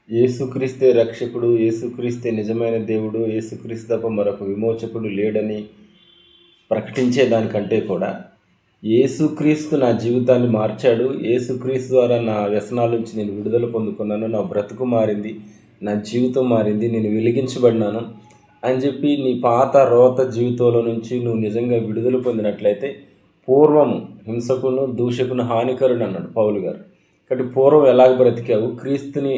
యేసుక్రీస్తే రక్షకుడు, యేసుక్రీస్తే నిజమైన దేవుడు, యేసుక్రీస్తు తప్ప మరొక విమోచకుడు లేడని ప్రకటించే దానికంటే కూడా యేసుక్రీస్తు నా జీవితాన్ని మార్చాడు, యేసుక్రీస్తు ద్వారా నా వ్యసనాల నుంచి నేను విడుదల పొందుకున్నాను, నా బ్రతుకు మారింది, నా జీవితం మారింది, నేను వెలిగించబడినాను అని చెప్పి నీ పాత రోత జీవితంలో నుంచి నువ్వు నిజంగా విడుదల పొందినట్లయితే, పూర్వము హింసకును దూషకును హానికరుడు అన్నాడు పౌలు గారు. కాబట్టి పూర్వం ఎలాగ బ్రతికావు, క్రీస్తుని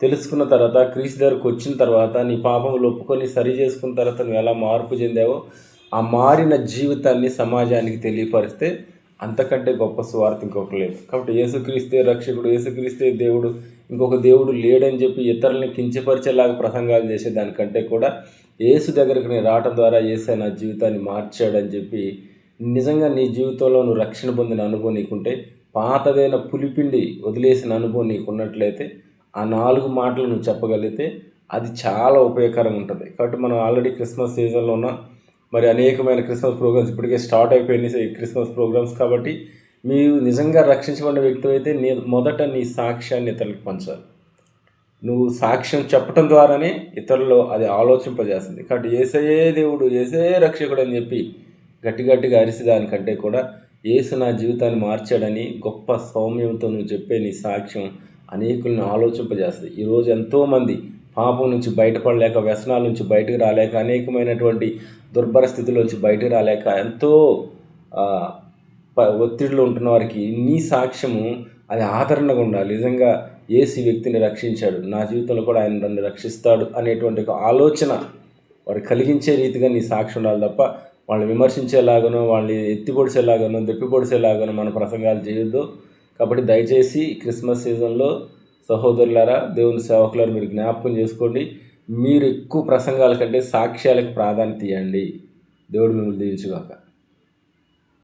తెలుసుకున్న తర్వాత, క్రీస్తు దగ్గరకు వచ్చిన తర్వాత, నీ పాపములు ఒప్పుకొని సరి చేసుకున్న తర్వాత నువ్వు ఎలా మార్పు చెందావో, ఆ మారిన జీవితాన్ని సమాజానికి తెలియపరిస్తే అంతకంటే గొప్ప స్వార్థ ఇంకొక లేదు. కాబట్టి యేసుక్రీస్తే రక్షకుడు, యేసుక్రీస్తే దేవుడు, ఇంకొక దేవుడు లేడని చెప్పి ఇతరులని కించపరిచేలాగా ప్రసంగాలు చేసేదానికంటే కూడా యేసు దగ్గరకు నేను రావటం ద్వారా యేసే నా జీవితాన్ని మార్చాడని చెప్పి నిజంగా నీ జీవితంలో నువ్వు రక్షణ పొందిన అనుభవం నీకుంటే, పాతదైన పులిపిండి వదిలేసిన అనుభవం నీకున్నట్లయితే, ఆ 4 మాటలు నువ్వు చెప్పగలిగితే అది చాలా ఉపయోగకరంగా ఉంటుంది. కాబట్టి మనం ఆల్రెడీ క్రిస్మస్ సీజన్లో ఉన్నాం. మరి అనేకమైన క్రిస్మస్ ప్రోగ్రామ్స్ ఇప్పటికే స్టార్ట్ అయిపోయినాయి క్రిస్మస్ ప్రోగ్రామ్స్. కాబట్టి మీరు నిజంగా రక్షించబడిన వ్యక్తి అయితే మొదట నీ సాక్ష్యాన్ని ఇతరులకు పంచాలి. నువ్వు సాక్ష్యం చెప్పటం ద్వారానే ఇతరులు అది ఆలోచింపజేస్తుంది. కాబట్టి యేసయ్యే దేవుడు, యేసయ్యే రక్షకుడు అని చెప్పి గట్టిగా అరిసేదానికంటే కూడా యేసు నా జీవితాన్ని మార్చాడని గొప్ప సౌమ్యంతో నువ్వు చెప్పే నీ సాక్ష్యం అనేకులను ఆలోచింపజేస్తుంది. ఈరోజు ఎంతోమంది పాపం నుంచి బయటపడలేక, వ్యసనాల నుంచి బయటకు రాలేక, అనేకమైనటువంటి దుర్భర స్థితిలోంచి బయటకు రాలేక, ఎంతో ఒత్తిడిలో ఉంటున్న వారికి నీ సాక్ష్యము అది ఆదరణగా ఉండాలి. నిజంగా యేసు వ్యక్తిని రక్షించాడు, నా జీవితంలో కూడా ఆయన నన్ను రక్షిస్తాడు అనేటువంటి ఒక ఆలోచన వారు కలిగించే రీతిగా నీ సాక్ష్యం ఉండాలి తప్ప వాళ్ళని విమర్శించేలాగానో, వాళ్ళని ఎత్తిపొడిచేలాగానో, దెప్పిపొడిచేలాగానో మన ప్రసంగాలు చేయొద్దు. కాబట్టి దయచేసి క్రిస్మస్ సీజన్లో సహోదరులారా, దేవుని సేవకులారా, మీరు జ్ఞాపకం చేసుకోండి. మీరు ఎక్కువ ప్రసంగాల కంటే సాక్ష్యాలకు ప్రాధాన్యత ఇవ్వండి. దేవుడు మిమ్మల్ని దీవించుగాక.